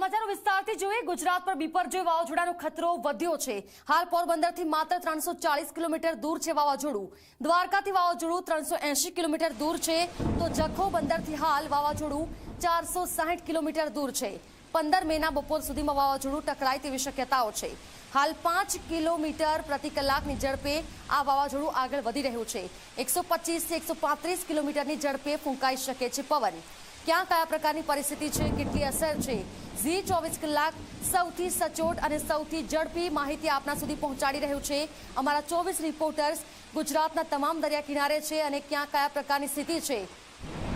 સમાચારો વિસ્તારથી જોઈએ। ગુજરાત પર બિપરજોય વાવાઝોડાનો ખતરો વધ્યો છે। હાલ પોરબંદરથી માત્ર 340 કિલોમીટર દૂર છે વાવાઝોડું। દ્વારકાથી વાવાઝોડું 380 કિલોમીટર દૂર છે, તો જખૌ બંદરથી હાલ વાવાઝોડું 460 કિલોમીટર દૂર છે। 15 મેના બપોર સુધીમાં વાવાઝોડું ટકરાય તેવી શક્યતાઓ છે। હાલ 5 કિલોમીટર પ્રતિ કલાકની ઝડપે આ વાવાઝોડું આગળ વધી રહ્યું છે। 125 થી 135 કિલોમીટરની ઝડપે ફૂંકાઈ શકે છે પવન। ક્યાં કયા પ્રકારની પરિસ્થિતિ છે, કેટલી અસર છે, ઝી 24 કલાક સૌથી સચોટ અને સૌથી ઝડપી માહિતી આપના સુધી પહોંચાડી રહ્યું છે અમારા 24 રિપોર્ટર્સ ગુજરાતના તમામ દરિયા કિનારે છે। અને ક્યાં કયા પ્રકારની સ્થિતિ છે,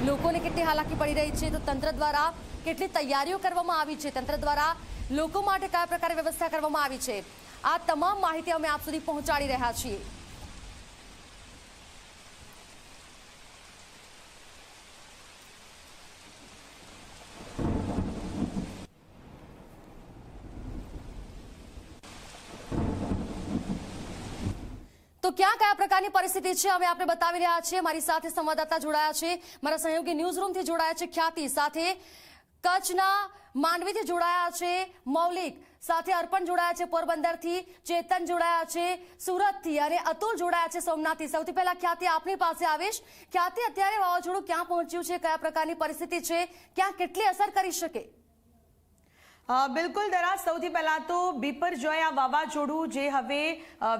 લોકોને કેટલી હાલાકી પડી રહી છે, તો તંત્ર દ્વારા કેટલી તૈયારીઓ કરવામાં આવી છે, તંત્ર દ્વારા લોકો માટે કયા પ્રકારે વ્યવસ્થા કરવામાં આવી છે, આ તમામ માહિતી અમે આપ સુધી પહોંચાડી રહ્યા છીએ। તો ક્યાં કયા પ્રકારની પરિસ્થિતિ છે હવે આપણે બતાવી રહ્યા છીએ। મારી સાથે સંવાદદાતા જોડાયા છે, મારા સહયોગી ન્યૂઝ રૂમથી જોડાયા છે ખ્યાતિ, સાથે કચ્છના માંડવીથી જોડાયા છે મૌલિક, સાથે અર્પણ જોડાયા છે પોરબંદરથી, ચેતન જોડાયા છે સુરતથી અને અતુલ જોડાયા છે સોમનાથથી। સૌથી પહેલા ખ્યાતિ આપની પાસે આવીશ। ખ્યાતિ, અત્યારે વાવાઝોડું ક્યાં પહોંચ્યું છે, કયા પ્રકારની પરિસ્થિતિ છે, ક્યાં કેટલી અસર કરી શકે? બિલકુલ દરાજ, સૌથી પહેલા તો બિપરજોય આ વાવાઝોડું જે હવે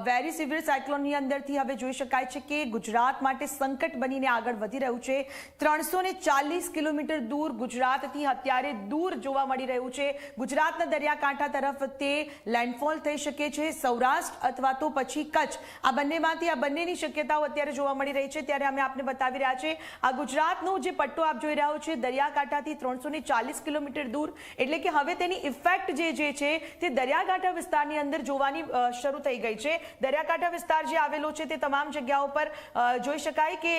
વેરી સિવિયર સાયક્લોનની અંદરથી હવે જોઈ શકાય છે કે ગુજરાત માટે સંકટ બનીને આગળ વધી રહ્યું છે। 340 કિલોમીટર દૂર ગુજરાતથી અત્યારે દૂર જોવા મળી રહ્યું છે। ગુજરાતના દરિયાકાંઠા તરફ તે લેન્ડફોલ થઈ શકે છે, સૌરાષ્ટ્ર અથવા તો પછી કચ્છ, આ બંનેમાંથી આ બંનેની શક્યતાઓ અત્યારે જોવા મળી રહી છે। ત્યારે અમે આપને બતાવી રહ્યા છે આ ગુજરાતનો જે પટ્ટો આપ જોઈ રહ્યો છે દરિયાકાંઠાથી 340 કિલોમીટર દૂર, એટલે કે હવે તેની ઇફેક્ટ જે છે તે દરિયાકાંઠા વિસ્તારની અંદર જોવાની શરૂ થઈ ગઈ છે। દરિયાકાંઠા વિસ્તાર જે આવેલો છે તે તમામ જગ્યાઓ પર જોઈ શકાય કે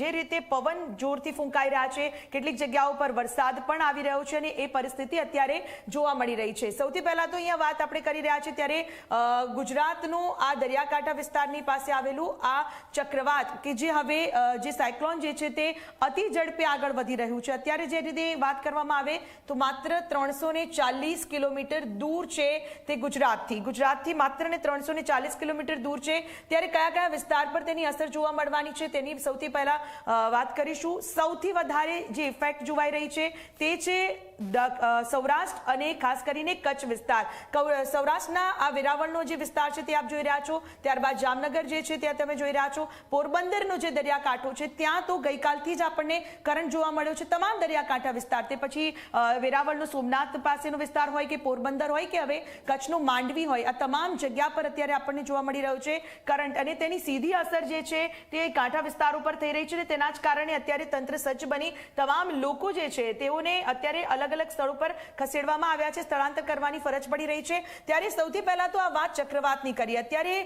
જે રીતે પવન જોરથી ફૂંકાઈ રહ્યા છે, કેટલીક જગ્યાઓ પર વરસાદ પણ આવી રહ્યો છે અને એ પરિસ્થિતિ અત્યારે જોવા મળી રહી છે। સૌથી પહેલા તો અહીંયા વાત આપણે કરી રહ્યા છીએ ત્યારે ગુજરાતનું આ દરિયાકાંઠા વિસ્તારની પાસે આવેલું આ ચક્રવાત કે જે હવે જે સાયક્લોન જે છે તે અતિ ઝડપે આગળ વધી રહ્યું છે। અત્યારે જે રીતે વાત કરવામાં આવે તો માત્ર 340 કિલોમીટર દૂર છે તે ગુજરાતથી માત્ર ને 340 કિલોમીટર દૂર છે। ત્યારે કયા કયા વિસ્તાર પર તેની અસર જોવા મળવાની છે તેની સૌથી પહેલા વાત કરીશું। સૌથી વધારે જે ઇફેક્ટ જોવાઈ રહી છે તે છે સૌરાષ્ટ્ર અને ખાસ કરીને કચ્છ વિસ્તાર। સૌરાષ્ટ્રના આ વેરાવળનો જે વિસ્તાર છે તે આપ જોઈ રહ્યા છો, ત્યારબાદ જામનગર જે છે ત્યાં તમે જોઈ રહ્યા છો, પોરબંદરનો જે દરિયાકાંઠો છે ત્યાં તો ગઈકાલથી જ આપણને કરંટ જોવા મળ્યો છે। તમામ દરિયાકાંઠા વિસ્તાર, તે પછી વેરાવળનો સોમનાથ પાસેનો વિસ્તાર હોય કે પોરબંદર હોય કે હવે કચ્છનો માંડવી હોય, આ તમામ જગ્યા પર અત્યારે આપણને જોવા મળી રહ્યો છે કરંટ, અને તેની સીધી અસર જે છે તે કાંઠા વિસ્તારો પર થઈ રહી છે। તેના જ કારણે અત્યારે તંત્ર સજ્જ બની તમામ લોકો જે છે તેઓને અત્યારે અલગ અલગ સ્થળો પર ખસેડવામાં આવ્યા છે, સ્થળાંતર કરવાની ફરજ પડી રહી છે। ત્યારે સૌથી પહેલા તો આ વાત ચક્રવાતની કરી। અત્યારે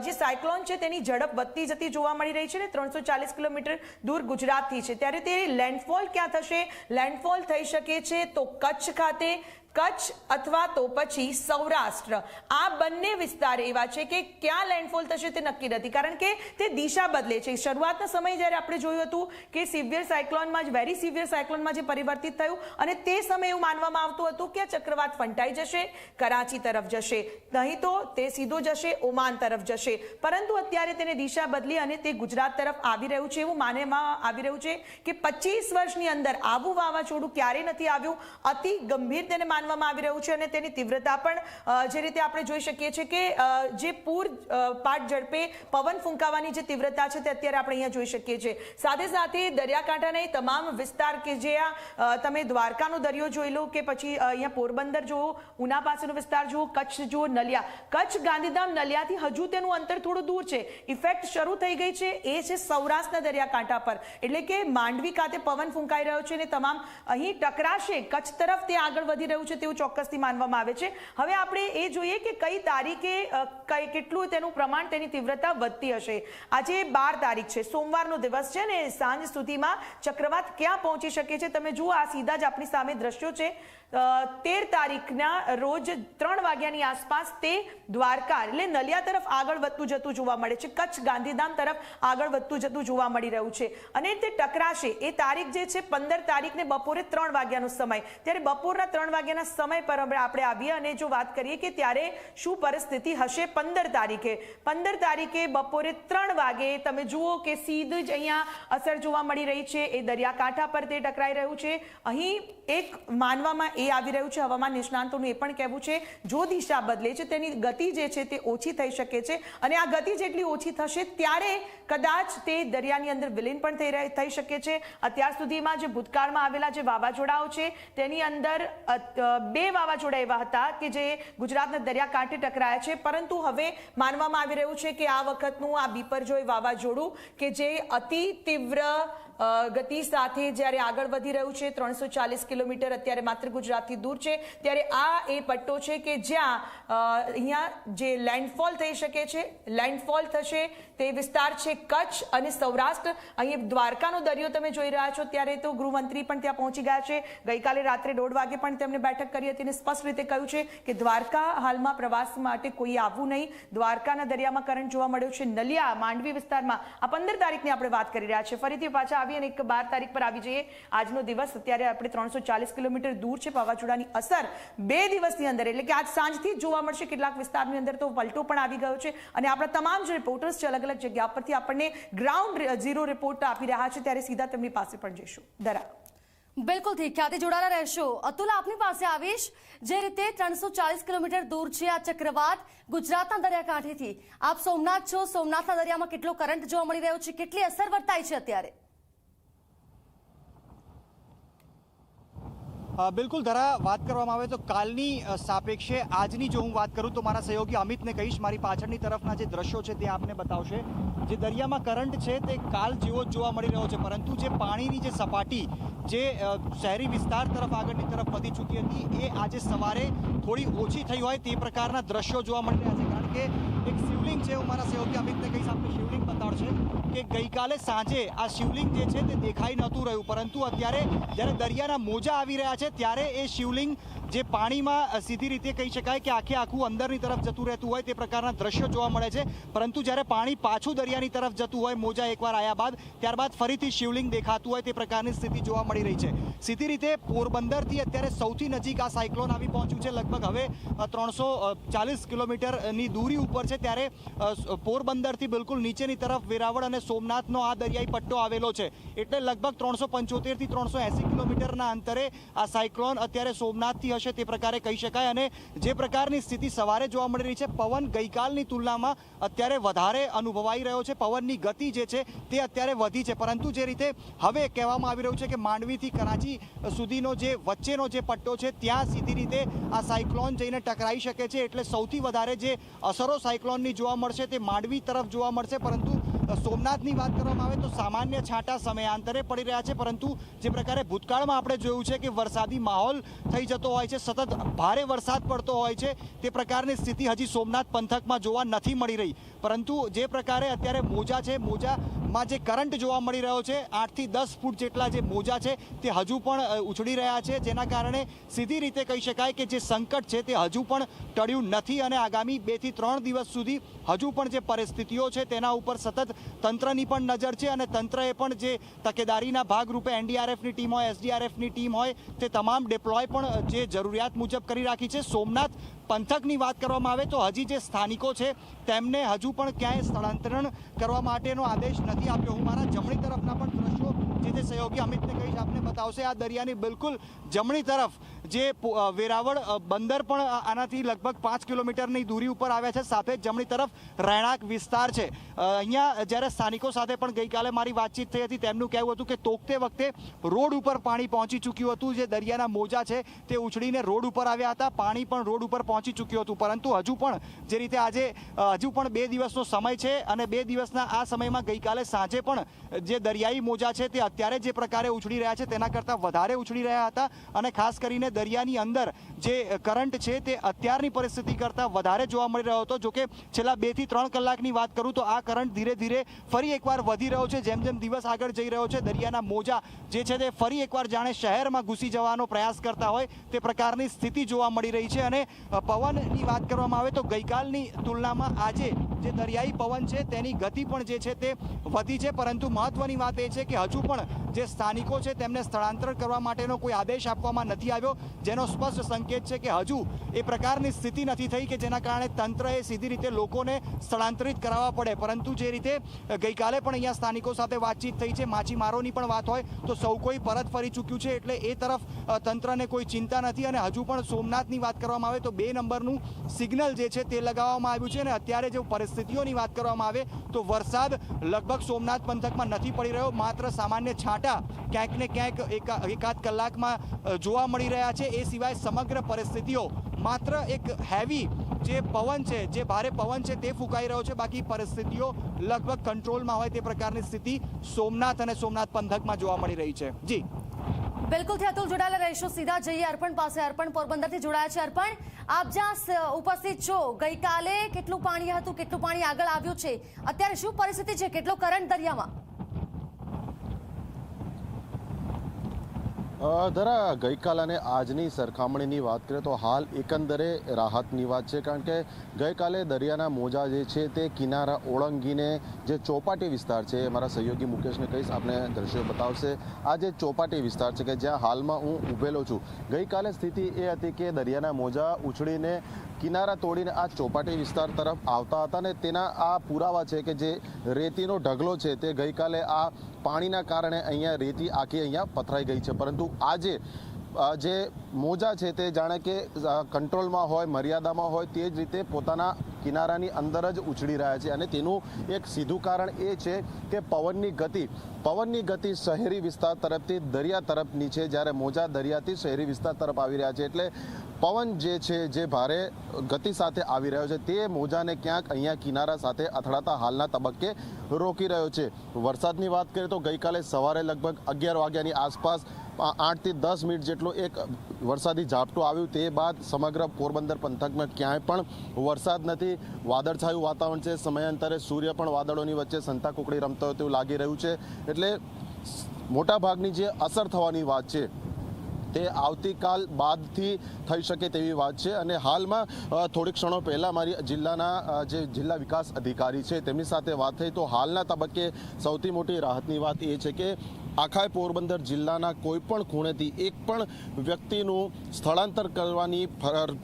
જે સાયક્લોન છે તેની ઝડપ વધતી જતી જોવા મળી રહી છે ને 340 કિલોમીટર દૂર ગુજરાતથી છે। ત્યારે તે લેન્ડફોલ ક્યાં થશે? લેન્ડફોલ થઈ શકે છે તો કચ્છ ખાતે, કચ્છ અથવા તો પછી સૌરાષ્ટ્ર, આ બંને વિસ્તાર એવા છે કે ક્યાં લેન્ડફોલ થશે તે નક્કી નથી, કારણ કે તે દિશા બદલે છે। શરૂઆતના સમયે જ્યારે આપણે જોયું હતું કે સિવિયર સાયક્લોનમાં જ વેરી સિવિયર સાયક્લોનમાં જે પરિવર્તિત થયું અને તે સમયે એવું માનવામાં આવતું હતું કે આ ચક્રવાત ફંટાઈ જશે, કરાચી તરફ જશે, નહીં તો તે સીધો જશે ઓમાન તરફ જશે, પરંતુ અત્યારે તેને દિશા બદલી અને તે ગુજરાત તરફ આવી રહ્યું છે। એવું માનવામાં આવી રહ્યું છે કે 25 વર્ષની અંદર આવું વાવાઝોડું ક્યારેય નથી આવ્યું। અતિ ગંભીર તેને માનવામાં આવી રહ્યું છે અને તેની તીવ્રતા પણ જે રીતે આપણે જોઈ શકીએ છીએ કે જે પૂર પાટ ઝડપે પવન ફૂંકાવાની જે તીવ્રતા છે તે અત્યારે આપણે અહીંયા જોઈ શકીએ છીએ। સાથે સાથે દરિયાકાંઠાના તમામ વિસ્તાર કે જે તમે દ્વારકાનો દરિયો જોઈ લો કે પછી અહીંયા પોરબંદર જુઓ, ઉના પાસેનો વિસ્તાર જુઓ, કચ્છ જુઓ, નલિયા, કચ્છ ગાંધીધામ નલિયાથી હજુ તેનું અંતર થોડું દૂર છે। ઇફેક્ટ શરૂ થઈ ગઈ છે એ છે સૌરાષ્ટ્રના દરિયાકાંઠા પર, એટલે કે માંડવી ખાતે પવન ફૂંકાઈ રહ્યો છે અને તમામ અહીં ટકરાશે, કચ્છ તરફ તે આગળ વધી રહ્યું છે તેવું ચોક્કસથી માનવામાં આવે છે। હવે આપણે એ જોઈએ કે કઈ તારીખે કેટલું તેનું પ્રમાણ, તેની તીવ્રતા વધતી હશે। આજે 12 તારીખ છે, સોમવારનો દિવસ છે ને સાંજ સુધીમાં ચક્રવાત ક્યાં પહોંચી શકે છે તમે જુઓ, આ સીધા જ આપણી સામે દ્રશ્યો છે। 13 તારીખના રોજ 3 વાગ્યાની આસપાસ તે દ્વારકા એટલે નલિયા તરફ આગળ વધતું જતું જોવા મળે છે, કચ્છ ગાંધીધામ તરફ આગળ વધતું જતું જોવા મળી રહ્યું છે અને તે ટકરાશે. એ તારીખ જે છે 15 તારીખને બપોરે 3 વાગ્યાનો સમય. ત્યારે બપોરના 3 વાગ્યાના સમય પર આપણે આવીએ અને જો વાત કરીએ કે ત્યારે શું પરિસ્થિતિ હશે 15 તારીખે. 15 તારીખે બપોરે 3 વાગે તમે જુઓ કે સીધું જ અહીંયા અસર જોવા મળી રહી છે. એ દરિયાકાંઠા પર તે ટકરાઈ રહ્યું છે. અહીં એક માનવામાં આવી રહ્યું છે, હવામાન નિષ્ણાંતોનું એ પણ કહેવું છે, જો દિશા બદલે છે તેની ગતિ જે છે તે ઓછી થઈ શકે છે અને આ ગતિ જેટલી ઓછી થશે ત્યારે કદાચ તે દરિયાની અંદર વિલીન પણ થઈ શકે છે. અત્યાર સુધીમાં જે ભૂતકાળમાં આવેલા જે વાવાઝોડાઓ છે તેની અંદર 2 વાવાઝોડા એવા હતા કે જે ગુજરાતના દરિયાકાંઠે ટકરાયા છે, પરંતુ હવે માનવામાં આવી રહ્યું છે કે આ વખતનું આ બિપરજોય વાવાઝોડું કે જે અતિ તીવ્ર ગતિ સાથે જ્યારે આગળ વધી રહ્યું છે, 340 કિલોમીટર અત્યારે માત્ર ગુજરાતથી દૂર છે, ત્યારે આ એ પટ્ટો છે કે જ્યાં અહીંયા જે લેન્ડફોલ થઈ શકે છે. લેન્ડફોલ થશે તે વિસ્તાર છે કચ્છ અને સૌરાષ્ટ્ર. અહીં દ્વારકાનો દરિયો તમે જોઈ રહ્યા છો ત્યારે તો ગૃહમંત્રી પણ ત્યાં પહોંચી ગયા છે. ગઈકાલે રાત્રે 1:30 વાગે પણ તેમણે બેઠક કરી હતી અને સ્પષ્ટ રીતે કહ્યું છે કે દ્વારકા હાલમાં પ્રવાસ માટે કોઈ આવવું નહીં. દ્વારકાના દરિયામાં કરંટ જોવા મળ્યો છે. નલિયા માંડવી વિસ્તારમાં આ 15 તારીખની આપણે વાત કરી રહ્યા છે. ફરીથી પાછા આવીએ અને 12 તારીખ પર આવી જઈએ. આજનો દિવસ અત્યારે આપણે 340 કિલોમીટર દૂર છે. વાવાઝોડાની અસર 2 દિવસની અંદર એટલે કે આજ સાંજથી જ જોવા મળશે. કેટલાક વિસ્તારની અંદર તો પલટો પણ આવી ગયો છે અને આપણા તમામ જે રિપોર્ટર્સ છે અલગ અલગ જગ્યા પરથી આપણને ગ્રાઉન્ડ ઝીરો રિપોર્ટ આપી રહ્યા છે, ત્યારે સીધા તેમની પાસે પણ જઈશું. દરા બિલકુલ ઠીક, ખ્યાતિ જોડાયેલા રહેશો. અતુલ, આપની પાસે આવીશ. જે રીતે 340 કિલોમીટર દૂર છે આ ચક્રવાત ગુજરાતના દરિયાકાંઠેથી, આપ સોમનાથ છો, સોમનાથના દરિયામાં કેટલો કરંટ જોવા મળી રહ્યો છે, કેટલી અસર વર્તાય છે અત્યારે? બિલકુલ ધરા, વાત કરવામાં આવે તો કાલની સાપેક્ષે આજની જો હું વાત કરું તો મારા સહયોગી અમિતને કહીશ, મારી પાછળની તરફના જે દ્રશ્યો છે તે આપને બતાવશે. જે દરિયામાં કરંટ છે તે કાલ જેવો જ જોવા મળી રહ્યો છે, પરંતુ જે પાણીની જે સપાટી જે શહેરી વિસ્તાર તરફ આગળની તરફ વધી ચૂકી હતી એ આજે સવારે થોડી ઓછી થઈ હોય તે પ્રકારના દ્રશ્યો જોવા મળી રહ્યા છે. કારણ કે એક શિવલિંગ છે, હું મારા સહયોગી અમિતને કહીશ આપણે શિવલિંગ બતાવશે કે ગઈકાલે સાંજે આ શિવલિંગ જે છે તે દેખાઈ નહોતું રહ્યું, પરંતુ અત્યારે જ્યારે દરિયાના મોજા આવી રહ્યા છે ત્યારે એ શિવલિંગ જે પાણીમાં સીધી રીતે કહી શકાય કે આખે આખું અંદરની તરફ જતું રહેતું હોય તે પ્રકારના દ્રશ્યો જોવા મળે છે. પરંતુ જ્યારે પાણી પાછું દરિયાની તરફ જતું હોય મોજા એકવાર આવ્યા બાદ, ત્યારબાદ ફરીથી શિવલિંગ દેખાતું હોય તે પ્રકારની સ્થિતિ જોવા મળી રહી છે. સીધી રીતે પોરબંદરથી અત્યારે સૌથી નજીક આ સાયક્લોન આવી પહોંચ્યું છે. લગભગ હવે 340 કિલોમીટરની દૂરી ઉપર છે, ત્યારે પોરબંદરથી બિલકુલ નીચેની તરફ વેરાવળ અને સોમનાથનો આ દરિયાઈ પટ્ટો આવેલો છે. એટલે લગભગ 375 થી 380 કિલોમીટરના અંતરે આ સાયક્લોન અત્યારે સોમનાથથી હશે તે પ્રકારે કહી શકાય. અને જે પ્રકારની સ્થિતિ સવારે જોવા મળી રહી છે, પવન ગઈકાલની તુલનામાં અત્યારે વધારે અનુભવાઈ રહ્યો છે. પવનની ગતિ જે છે તે અત્યારે વધી છે, પરંતુ જે રીતે હવે કહેવામાં આવી રહ્યું છે કે માંડવીથી કરાચી સુધીનો જે વચ્ચેનો જે પટ્ટો છે ત્યાં સીધી રીતે આ સાયક્લોન જઈને ટકરાઈ શકે છે. એટલે સૌથી વધારે જે અસરો સાયક્લોનની જોવા મળશે તે માંડવી તરફ જોવા મળશે. પરંતુ સોમનાથની વાત કરવામાં આવે તો સામાન્ય છાંટા સમયાંતરે પડી રહ્યા છે, પરંતુ જે પ્રકારે ભૂતકાળમાં આપણે જોયું છે કે વરસાદી માહોલ થઈ જતો હોય છે, સતત ભારે વરસાદ પડતો હોય છે, તે પ્રકારની સ્થિતિ હજી સોમનાથ પંથકમાં જોવા નથી મળી રહી. પરંતુ જે પ્રકારે અત્યારે મોજા છે, મોજામાં જે કરંટ જોવા મળી રહ્યો છે, 8 થી 10 ફૂટ જેટલા જે મોજા છે તે હજુ પણ ઉછળી રહ્યા છે, જેના કારણે સીધી રીતે કહી શકાય કે જે સંકટ છે તે હજુ પણ ટળ્યું નથી અને આગામી 2 થી 3 દિવસ સુધી હજુ પણ જે પરિસ્થિતિઓ છે તેના ઉપર સતત તંત્રની પણ નજર છે અને તંત્રએ પણ જે તકેદારીના ભાગરૂપે એનડીઆરએફની ટીમ હોય, એસડીઆરએફની ટીમ હોય, તે તમામ ડિપ્લોય પણ જે જરૂરિયાત મુજબ કરી રાખી છે. સોમનાથ પંથકની વાત કરવામાં આવે તો હજી જે સ્થાનિકો છે તેમને હજુ પણ ક્યાંય સ્થળાંતરણ કરવા માટેનો આદેશ નથી આપ્યો. હું મારા જમણી તરફના પણ દ્રશ્યો જે સહયોગી અમિતને કહીશ આપને બતાવશે. આ દરિયાની બિલકુલ જમણી તરફ જે વેરાવળ બંદર પણ આનાથી લગભગ 5 કિલોમીટરની દૂરી ઉપર આવ્યા છે. સાથે જમણી તરફ રહેણાંક વિસ્તાર છે. અહીંયા જ્યારે સ્થાનિકો સાથે પણ ગઈકાલે મારી વાતચીત થઈ હતી, તેમનું કહેવું હતું કે તોકતે વખતે રોડ ઉપર પાણી પહોંચી ચૂક્યું હતું. જે દરિયાના મોજા છે તે ઉછળીને રોડ ઉપર આવ્યા હતા, પાણી પણ રોડ ઉપર પહોંચી ચૂક્યું હતું. પરંતુ હજુ પણ જે રીતે આજે હજુ પણ 2 દિવસનો સમય છે અને 2 દિવસના આ સમયમાં ગઈકાલે સાંજે પણ જે દરિયાઈ મોજા છે તે અત્યારે જે પ્રકારે ઉછળી રહ્યા છે તેના કરતાં વધારે ઉછળી રહ્યા હતા અને ખાસ કરીને દરિયાની અંદર જે કરંટ છે તે અત્યારની પરિસ્થિતિ કરતાં વધારે જોવા મળી રહ્યો હતો. જોકે છેલ્લા 2 થી 3 કલાકની વાત કરું તો આ કરંટ ધીરે ધીરે ફરી એકવાર વધી રહ્યો છે. જેમ જેમ દિવસ આગળ જઈ રહ્યો છે દરિયાના મોજા જે છે તે ફરી એકવાર જાણે શહેરમાં ઘૂસી જવાનો પ્રયાસ કરતા હોય તે પ્રકારની સ્થિતિ જોવા મળી રહી છે. અને પવનની વાત કરવામાં આવે તો ગઈકાલની તુલનામાં આજે જે દરિયાઈ પવન છે તેની ગતિ પણ જે છે તે વધી છે. પરંતુ મહત્વની વાત એ છે કે હજુ પણ જે સ્થાનિકો છે તેમને સ્થળાંતર કરવા માટેનો કોઈ આદેશ આપવામાં નથી આવ્યો, જેનો સ્પષ્ટ સંકેત છે કે હજુ એ પ્રકારની સ્થિતિ નથી થઈ કે જેના કારણે તંત્રએ સીધી રીતે લોકોને સ્થળાંતરિત કરાવવા પડે. પરંતુ જે રીતે ગઈકાલે પણ અહીંયા સ્થાનિકો સાથે વાતચીત થઈ છે, માછીમારોની પણ વાત હોય તો સૌ કોઈ પરત ફરી ચૂક્યું છે, એટલે એ તરફ તંત્રને કોઈ ચિંતા નથી. અને હજુ પણ સોમનાથની વાત કરવામાં આવે તો 2 નંબરનું સિગ્નલ જે છે તે લગાવવામાં આવ્યું છે. અને અત્યારે જો પરિસ્થિતિઓની વાત કરવામાં આવે તો વરસાદ લગભગ સોમનાથ પંથકમાં નથી પડી રહ્યો, માત્ર સામાન્ય છાંટા ક્યાંક ને ક્યાંક એકાદ કલાકમાં જોવા મળી રહ્યા છે. એ સિવાય સમગ્ર પરિસ્થિતિઓ માત્ર એક હેવી જે પવન છે, જે ભારે પવન છે તે ફૂંકાઈ રહ્યો છે. બાકી પરિસ્થિતિઓ લગભગ કંટ્રોલમાં હોય તે પ્રકારની સ્થિતિ સોમનાથ અને સોમનાથ પંથકમાં જોવા મળી રહી છે. જી બિલકુલથી અતુલ જોડાયેલા રહીશું. સીધા જઈએ અર્પણ પાસે. અર્પણ પોરબંદરથી જોડાયા છે. અર્પણ, આપ જ્યાં ઉપસ્થિત છો, ગઈકાલે કેટલું પાણી હતું, કેટલું પાણી આગળ આવ્યું છે, અત્યારે શું પરિસ્થિતિ છે, કેટલો કરંટ દરિયામાં? ધરા, ગઈકાલ અને આજની સરખામણીની વાત કરીએ તો હાલ એકંદરે રાહતની વાત છે. કારણ કે ગઈકાલે દરિયાના મોજા જે છે તે કિનારા ઓળંગીને જે ચોપાટી વિસ્તાર છે, મારા સહયોગી મુકેશને કહીશ આપણે દ્રશ્યો બતાવશે. આ જે ચોપાટી વિસ્તાર છે કે જ્યાં હાલમાં હું ઊભેલો છું, ગઈકાલે સ્થિતિ એ હતી કે દરિયાના મોજા ઉછળીને કિનારા તોડીને આ ચોપાટી વિસ્તાર તરફ આવતા હતા. અને તેના આ પુરાવા છે કે જે રેતીનો ઢગલો છે તે ગઈકાલે આ પાણીના કારણે અહીંયા રેતી આખી અહીંયા પથરાઈ ગઈ છે. પરંતુ આજે જે મોજા છે તે જાણે કે કંટ્રોલમાં હોય, મર્યાદામાં હોય તે જ રીતે પોતાના કિનારાની અંદર જ ઉછળી રહ્યા છે. અને તેનું એક સીધું કારણ એ છે કે પવનની ગતિ શહેરી વિસ્તાર તરફથી દરિયા તરફની છે, જ્યારે મોજા દરિયાથી શહેરી વિસ્તાર તરફ આવી રહ્યા છે. એટલે પવન જે છે જે ભારે ગતિ સાથે આવી રહ્યો છે તે મોજાને ક્યાંક અહીંયા કિનારા સાથે અથડાતા હાલના તબક્કે રોકી રહ્યો છે. વરસાદની વાત કરીએ તો ગઈકાલે સવારે લગભગ 11 વાગ્યાની આસપાસ 8 થી 10 મિનિટ જેટલું એક વરસાદી ઝાપટું આવ્યું. તે બાદ સમગ્ર પોરબંદર પંથકમાં ક્યાંય પણ વરસાદ નથી. વાદળછાયું વાતાવરણ છે, સમયાંતરે સૂર્ય પણ વાદળોની વચ્ચે સંતા કુકડી રમતો હોય તેવું લાગી રહ્યું છે. એટલે મોટાભાગની જે અસર થવાની વાત છે તે આવતીકાલ બાદથી થઈ શકે તેવી વાત છે. અને હાલમાં થોડીક ક્ષણો પહેલાં મારી જિલ્લાના જે જિલ્લા વિકાસ અધિકારી છે તેમની સાથે વાત થઈ તો હાલના તબક્કે સૌથી મોટી રાહતની વાત એ છે કે આખા પોરબંદર જિલ્લાના કોઈ પણ ખૂણેથી એક પણ વ્યક્તિનું સ્થળાંતર કરવાની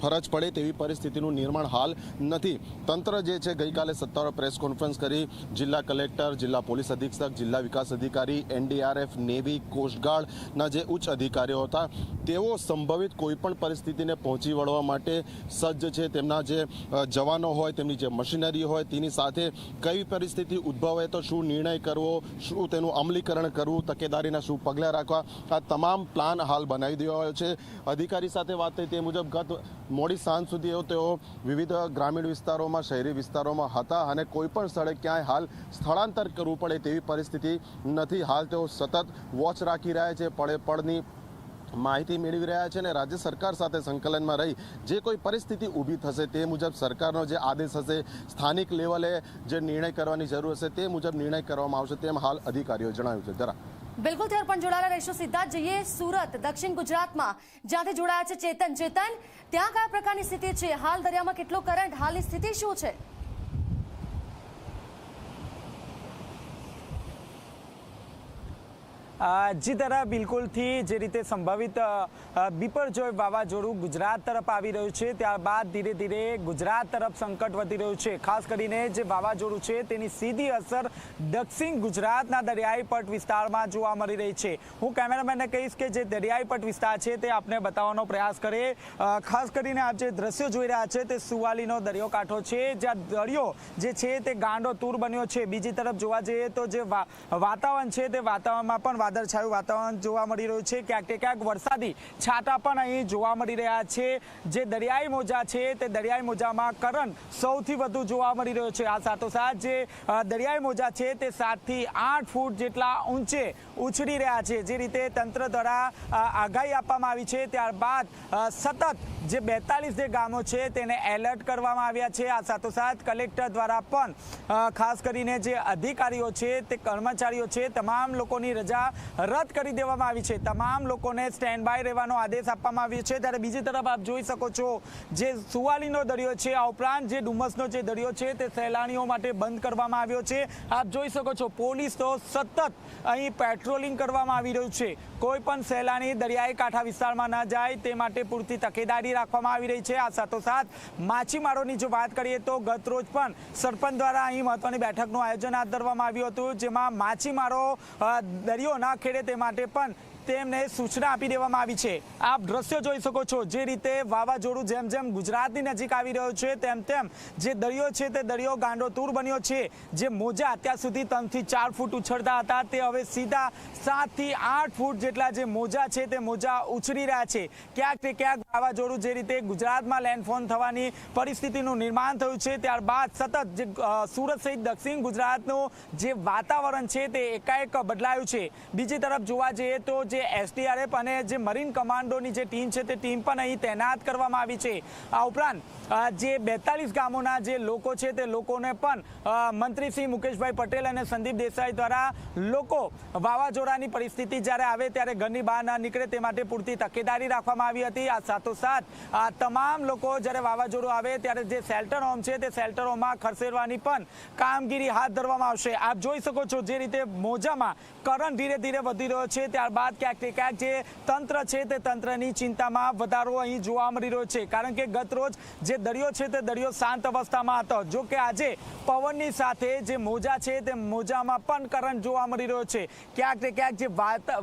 ફરજ પડે તેવી પરિસ્થિતિનું નિર્માણ હાલ નથી. તંત્ર જે છે ગઈકાલે સત્તાવાર પ્રેસ કોન્ફરન્સ કરી જિલ્લા કલેક્ટર, જિલ્લા પોલીસ અધિક્ષક, જિલ્લા વિકાસ અધિકારી, NDRF, નેવી, કોસ્ટગાર્ડના જે ઉચ્ચ અધિકારીઓ હતા તેઓ સંભવિત કોઈ પણ પરિસ્થિતિને પહોંચી વળવા માટે સજ્જ છે. તેમના જે જવાનો હોય, તેમની જે મશીનરી હોય તેની સાથે કઈ પરિસ્થિતિ ઉદ્ભવે તો શું નિર્ણય કરવો, શું તેનું અમલીકરણ કરવું, તકેદારીના શું પગલાં રાખવા, આ તમામ પ્લાન હાલ બનાવી દેવાયો છે. અધિકારી સાથે વાત થઈ તે મુજબ ગત મોડી સાંજ સુધી તેઓ વિવિધ ગ્રામીણ વિસ્તારોમાં, શહેરી વિસ્તારોમાં હતા અને કોઈ પણ સ્થળે ક્યાંય હાલ સ્થળાંતર કરવું પડે તેવી પરિસ્થિતિ નથી. હાલ તેઓ સતત વોચ રાખી રહ્યા છે, પડે પડની માહિતી મેળવી રહ્યા છે અને રાજ્ય સરકાર સાથે સંકલનમાં રહી જે કોઈ પરિસ્થિતિ ઊભી થશે તે મુજબ સરકારનો જે આદેશ હશે, સ્થાનિક લેવલે જે નિર્ણય કરવાની જરૂર હશે તે મુજબ નિર્ણય કરવામાં આવશે તેમ હાલ અધિકારીઓએ જણાવ્યું છે. જરા બિલકુલ ત્યાર પણ જોડાયેલા રહીશું. સીધા જઈએ સુરત, દક્ષિણ ગુજરાતમાં, જ્યાંથી જોડાયા છે ચેતન. ત્યાં કયા પ્રકારની સ્થિતિ છે હાલ? દરિયામાં કેટલો કરંટ, હાલની સ્થિતિ શું છે? જી તરફ બિલકુલથી જે રીતે સંભવિત બિપરજોય વાવાઝોડું ગુજરાત તરફ આવી રહ્યું છે, ત્યારબાદ ધીરે ધીરે ગુજરાત તરફ સંકટ વધી રહ્યું છે. ખાસ કરીને જે વાવાઝોડું છે તેની સીધી અસર દક્ષિણ ગુજરાતના દરિયાઈ પટ વિસ્તારમાં જોવા મળી રહી છે. હું કેમેરામેનને કહીશ કે જે દરિયાઈ પટ વિસ્તાર છે તે આપને બતાવવાનો પ્રયાસ કરે. ખાસ કરીને આપ જે દ્રશ્યો જોઈ રહ્યા છે તે સુવાલીનો દરિયો કાંઠો છે, જ્યાં દરિયો જે છે તે ગાંડો તૂર બન્યો છે. બીજી તરફ જોવા જઈએ તો જે વાતાવરણ છે તે વાતાવરણમાં પણ વાદળછાયું વાતાવરણ જોવા મળી રહ્યું છે, ક્યાંક ને ક્યાંક વરસાદી છાંટા પણ અહીં જોવા મળી રહ્યા છે। જે દરિયાઈ મોજા છે તે દરિયાઈ મોજામાં કરંટ સૌથી વધુ જોવા મળી રહ્યો છે। આ સાથોસાથ જે દરિયાઈ મોજા છે તે 7 થી 8 ફૂટ જેટલા ઊંચે ઉછળી રહ્યા છે। જે રીતે તંત્ર દ્વારા આગાહી આપવામાં આવી છે, ત્યારબાદ સતત જે 42 જે ગામો છે તેને એલર્ટ કરવામાં આવ્યા છે। આ સાથોસાથ કલેક્ટર દ્વારા પણ ખાસ કરીને જે અધિકારીઓ છે તે કર્મચારીઓ છે તમામ લોકોની રજા રદ કરી દેવામાં આવી છે। તમામ લોકોને સ્ટેન્ડ બાય રહેવાનો આદેશ આપવામાં આવ્યો છે। ત્યારે બીજી તરફ આપ જોઈ શકો છો જે સુવાલીનો દરિયો છે, આ ઉપરાંત જે ડુમસનો જે દરિયો છે તે સહેલાણીઓ માટે બંધ કરવામાં આવ્યો છે। આપ જોઈ શકો છો પોલીસ તો સતત અહીં પેટ્રોલિંગ કરવામાં આવી રહ્યું છે। કોઈ પણ સહેલાણી દરિયાઈ કાંઠા વિસ્તારમાં ન જાય તે માટે પૂરતી તકેદારી રાખવામાં આવી રહી છે। આ સાથોસાથ માછીમારોની જો વાત કરીએ તો ગત રોજ પણ સરપંચ દ્વારા અહીં મહત્વની બેઠકનું આયોજન હાથ ધરવામાં આવ્યું હતું, જેમાં માછીમારો દરિયો ના ખેડે તે માટે પણ તેમને સૂચના આપી દેવામાં આવી છે। આપ દ્રશ્યો જોઈ શકો છો જે રીતે વાવાઝોડું જેમ જેમ ગુજરાતની નજીક આવી રહ્યો છે તેમ તેમ જે દરિયો છે તે દરિયો ગાંડોતૂર બન્યો છે। જે મોજા અત્યાર સુધી 3 થી 4 ફૂટ ઉછળતા હતા તે હવે સીધા 7 થી 8 ફૂટ જેટલા જે મોજા છે તે મોજા ઉછળી રહ્યા છે। ક્યાંક ને ક્યાંક વાવાઝોડું જે રીતે ગુજરાતમાં લેન્ડફોલ થવાની પરિસ્થિતિનું નિર્માણ થયું છે, ત્યારબાદ સતત જે સુરત સહિત દક્ષિણ ગુજરાતનું જે વાતાવરણ છે તે એકાએક બદલાયું છે। બીજી તરફ જોવા જઈએ તો જે એસડીઆરએફ અને જે મરીન કમાન્ડોની જે ટીમ છે તે ટીમ પણ અહીં તૈનાત કરવામાં આવી છે। આ ઉપરાંત જે 42 ગામોના જે લોકો છે તે લોકોને પણ મંત્રી શ્રી મુકેશભાઈ પટેલ અને સંદીપ દેસાઈ દ્વારા લોકો વાવાઝોડાની પરિસ્થિતિ જ્યારે આવે ત્યારે ઘરની બહાર ના નીકળે તે માટે પૂરતી તકેદારી રાખવામાં આવી હતી। આ સાથોસાથ તમામ લોકો જ્યારે વાવાઝોડું આવે ત્યારે જે શેલ્ટર હોમ છે તે શેલ્ટર હોમમાં ખસેડવાની પણ કામગીરી હાથ ધરવામાં આવશે। આપ જોઈ શકો છો જે રીતે મોજામાં કરંટ ધીરે ધીરે વધી રહ્યો છે, ત્યારબાદ ક્યાંક ને ક્યાંક જે તંત્ર છે તે તંત્રની ચિંતામાં વધારો અહીં જોવા મળી રહ્યો છે। કારણ કે ગત રોજ જે દરિયો છે તે દરિયો શાંત અવસ્થામાં હતો, જો કે આજે પવનની સાથે જે મોજા છે તે મોજામાં પણ કરંટ જોવા મળી રહ્યો છે। ક્યાંક ને ક્યાંક જે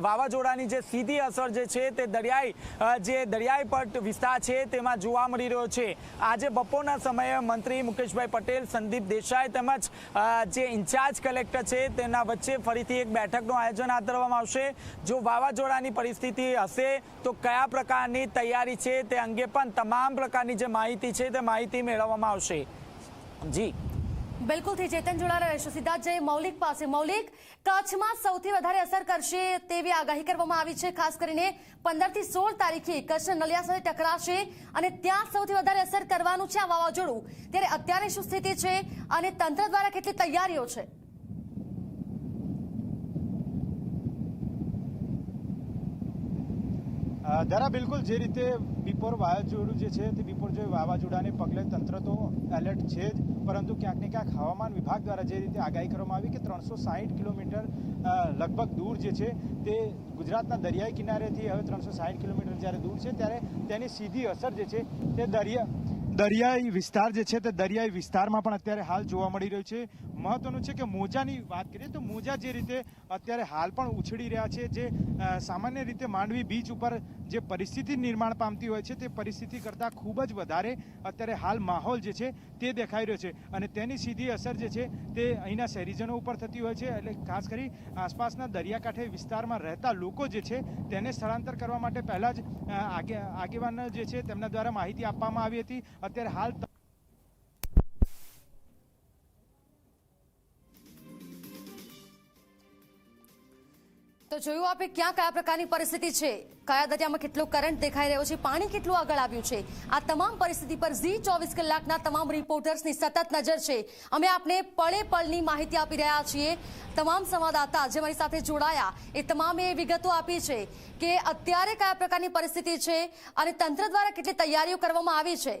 વાવાઝોડાની જે સીધી અસર જે છે તે દરિયાઈ પટ વિસ્તાર છે તેમાં જોવા મળી રહ્યો છે। આજે બપોરના સમયે મંત્રી મુકેશભાઈ પટેલ, સંદીપ દેસાઈ તેમજ જે ઇન્ચાર્જ કલેક્ટર છે તેના વચ્ચે ફરીથી એક બેઠકનું આયોજન હાથ ધરવામાં આવશે। જો વાવાઝોડાની પરિસ્થિતિ હશે તો કયા પ્રકારની તૈયારી છે તે અંગે પણ તમામ પ્રકારની જે માહિતી છે તે માહિતી મેળવવામાં આવશે। જી બિલકુલથી ચેતન જોડાયેલા રહેશે। સીધા જય મૌલિક પાસે। મૌલિક, કચ્છમાં સૌથી વધારે અસર કરશે તેવી આગાહી કરવામાં આવી છે। ખાસ કરીને 15 થી 16 તારીખે કચ્છ નલિયા સાથે ટકરાશે અને ત્યાં સૌથી વધારે અસર કરવાનું છે આ વાવાઝોડું। ત્યારે અત્યારે શું સ્થિતિ છે અને તંત્ર દ્વારા કેટલી તૈયારીઓ છે? દરા બિલકુલ જે રીતે બિપોર વાવાઝોડું જે છે તે બિપોરજોય વાવાઝોડાને પગલે તંત્ર તો એલર્ટ છે જ, પરંતુ ક્યાંક ને ક્યાંક હવામાન વિભાગ દ્વારા જે રીતે આગાહી કરવામાં આવી કે 360 કિલોમીટર લગભગ દૂર જે છે તે ગુજરાતના દરિયાઈ કિનારેથી હવે 360 કિલોમીટર જ્યારે દૂર છે ત્યારે તેની સીધી અસર જે છે તે દરિયાઈ વિસ્તાર જે છે તે દરિયાઈ વિસ્તારમાં પણ અત્યારે હાલ જોવા મળી રહ્યું છે। મહત્વનું છે કે મોજાની વાત કરીએ તો મોજા જે રીતે અત્યારે હાલ પણ ઉછળી રહ્યા છે, જે સામાન્ય રીતે માંડવી બીચ ઉપર જે પરિસ્થિતિ નિર્માણ પામતી હોય છે તે પરિસ્થિતિ કરતાં ખૂબ જ વધારે અત્યારે હાલ માહોલ જે છે તે દેખાઈ રહ્યો છે અને તેની સીધી અસર જે છે તે અહીંના શહેરીજનો ઉપર થતી હોય છે। એટલે ખાસ કરી આસપાસના દરિયાકાંઠે વિસ્તારમાં રહેતા લોકો જે છે તેને સ્થળાંતર કરવા માટે પહેલાં જ આગેવાન જે છે તેમના દ્વારા માહિતી આપવામાં આવી હતી। અત્યારે હાલ તો જોયું આપે ક્યાં કયા પ્રકારની પરિસ્થિતિ છે, કયા દરિયામાં કેટલો કરંટ દેખાઈ રહ્યો છે, પાણી કેટલું આગળ આવ્યું છે। આ તમામ પરિસ્થિતિ પર ઝી 24 કલાકના તમામ રિપોર્ટર્સની સતત નજર છે। અમે આપને પળે પળની માહિતી આપી રહ્યા છીએ। તમામ સંવાદદાતા જે મારી સાથે જોડાયા એ તમામે વિગતો આપી છે કે અત્યારે કયા પ્રકારની પરિસ્થિતિ છે અને તંત્ર દ્વારા કેટલી તૈયારીઓ કરવામાં આવી છે।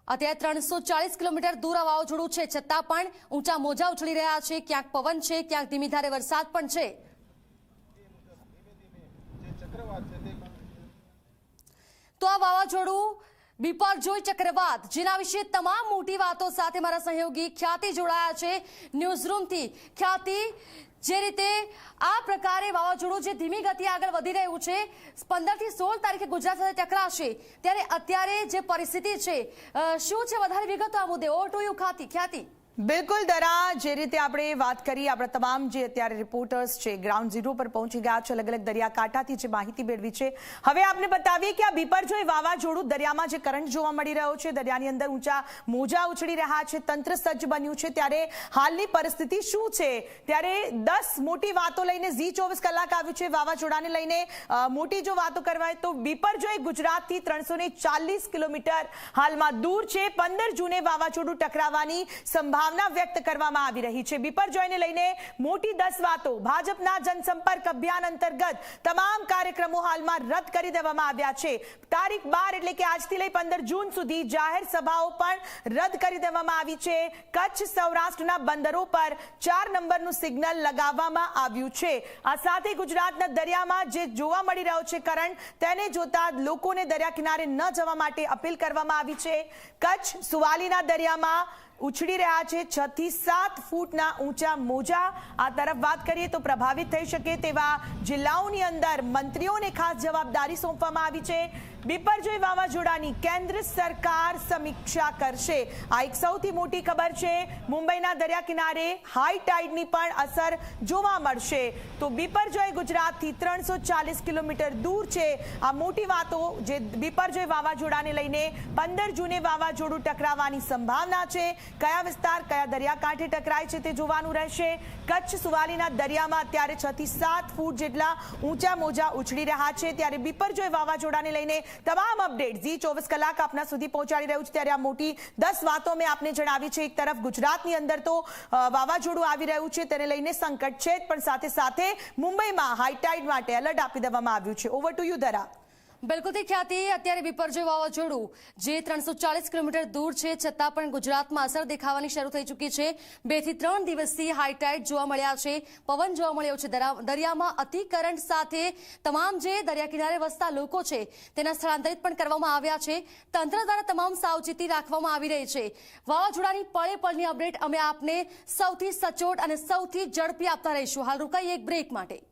અત્યારે 340 કિલોમીટર દૂર આ વાવાઝોડું છે, છતાં પણ ઊંચા મોજા ઉછળી રહ્યા છે, ક્યાંક પવન છે, ક્યાંક ધીમી ધારે વરસાદ પણ છે। તો આ વાવાઝોડું બિપરજોય ચક્રવાત, જેના વિશે તમામ મોટી વાતો સાથે મારા સહયોગી ખ્યાતિ જોડાયા છે ન્યૂઝરૂમથી। ખ્યાતિ, જે રીતે આ પ્રકારે વાવાઝોડું જે ધીમી ગતિએ આગળ વધી રહ્યું છે, 15 થી 16 તારીખે ગુજરાત સાથે ટકરાશે, ત્યારે અત્યારે જે પરિસ્થિતિ છે શું છે, વધારે વિગતો આ મુદ્દે? ઓવર ટુ યુ ખ્યાતિ। બિલકુલ દરા, જે રીતે આપણે વાત કરી, આપણા તમામ જે અત્યારે રિપોર્ટર્સ છે ગ્રાઉન્ડ ઝીરો પર પહોંચી ગયા છે, અલગ અલગ દરિયાકાંઠાથી જે માહિતી મેળવી છે. હવે આપને બતાવીએ કે આ બિપરજોય વાવાઝોડું દરિયામાં જે કરંટ જોવા મળી રહ્યો છે, દરિયાની અંદર ઊંચા મોજા ઉછળી રહ્યા છે, તંત્ર સજ્જ બન્યું છે, ત્યારે હાલની પરિસ્થિતિ શું છે? ત્યારે 10 મોટી વાતો લઈને ઝી 24 કલાક આવ્યું છે. વાવાઝોડાને લઈને મોટી જો વાતો કરવાય તો બિપરજોય ગુજરાતથી 340 કિલોમીટર હાલમાં દૂર છે. 15 જૂને વાવાઝોડું ટકરાવવાની સંભાવના વ્યક્ત કરવામાં આવી રહી છે. બિપરજોયને લઈને મોટી 10 વાતો. ભાજપના જનસંપર્ક અભિયાન અંતર્ગત તમામ કાર્યક્રમો હાલમાં રદ કરી દેવામાં આવ્યા છે. તારીખ 12 એટલે કે આજથી લઈ 15 જૂન સુધી જાહેર સભાઓ પણ રદ કરી દેવામાં આવી છે. કચ્છ સૌરાષ્ટ્રના બંદરો પર 4 નંબરનું સિગ્નલ લગાવવામાં આવ્યું છે. આ સાથે ગુજરાતના દરિયામાં જે જોવા મળી રહ્યો છે કરંટ, તેને જોતા લોકોને દરિયા કિનારે ન જવા માટે અપીલ કરવામાં આવી છે. કચ્છ સુવાલીના દરિયામાં ઉછળી રહ્યા છે 6 થી 7 ફૂટના ઊંચા મોજા. આ તરફ વાત કરીએ તો પ્રભાવિત થઈ શકે તેવા જિલ્લાઓની અંદર મંત્રીઓને ખાસ જવાબદારી સોંપવામાં આવી છે. બિપરજોય વાવાઝોડાની કેન્દ્ર સરકાર સમીક્ષા કરશે. આ એક સૌથી મોટી ખબર છે. મુંબઈના દરિયા કિનારે હાઈ ટાઈડની પણ અસર જોવા મળશે. તો બિપરજોય ગુજરાતથી 340 કિલોમીટર દૂર છે. આ મોટી વાતો જે બિપરજોય વાવાઝોડાને લઈને 15 જૂને વાવાઝોડું ટકરાવવાની સંભાવના છે. કયા વિસ્તાર કયા દરિયાકાંઠે ટકરાય છે તે જોવાનું રહેશે. કચ્છ સુવાલીના દરિયામાં અત્યારે 6 થી 7 ફૂટ જેટલા ઊંચા મોજા ઉછળી રહ્યા છે. ત્યારે બિપરજોય વાવાઝોડાને લઈને તમામ અપડેટ ઝી 24 કલાક આપના સુધી પહોંચાડી રહ્યું છે. ત્યારે આ મોટી 10 વાતો મેં આપને જણાવી છે. એક તરફ ગુજરાતની અંદર તો વાવાઝોડું આવી રહ્યું છે, તેને લઈને સંકટ છે, પણ સાથે સાથે મુંબઈમાં હાઈ ટાઈડ માટે એલર્ટ આપી દેવામાં આવ્યું છે. ઓવર ટુ યુ ધરા. બિલકુલ ખ્યાતિ, અત્યારે બિપરજોય વાવાઝોડું જે 340 કિલોમીટર દૂર છે છતાં પણ ગુજરાતમાં અસર દેખાવાની શરૂ થઈ ચૂકી છે. 2 થી 3 દિવસથી હાઈ ટાઈડ જોવા મળ્યા છે, પવન જોવા મળ્યો છે. દરિયામાં અતિ કરંટ સાથે તમામ જે દરિયા કિનારે વસતા લોકો છે તેના સ્થળાંતરિત પણ કરવામાં આવ્યા છે. તંત્ર દ્વારા તમામ સાવચેતી રાખવામાં આવી રહી છે. વાવાઝોડાની પળે પળની અપડેટ અમે આપને સૌથી સચોટ અને સૌથી ઝડપી આપતા રહીશું. હાલ રોકાઈએ એક બ્રેક માટે.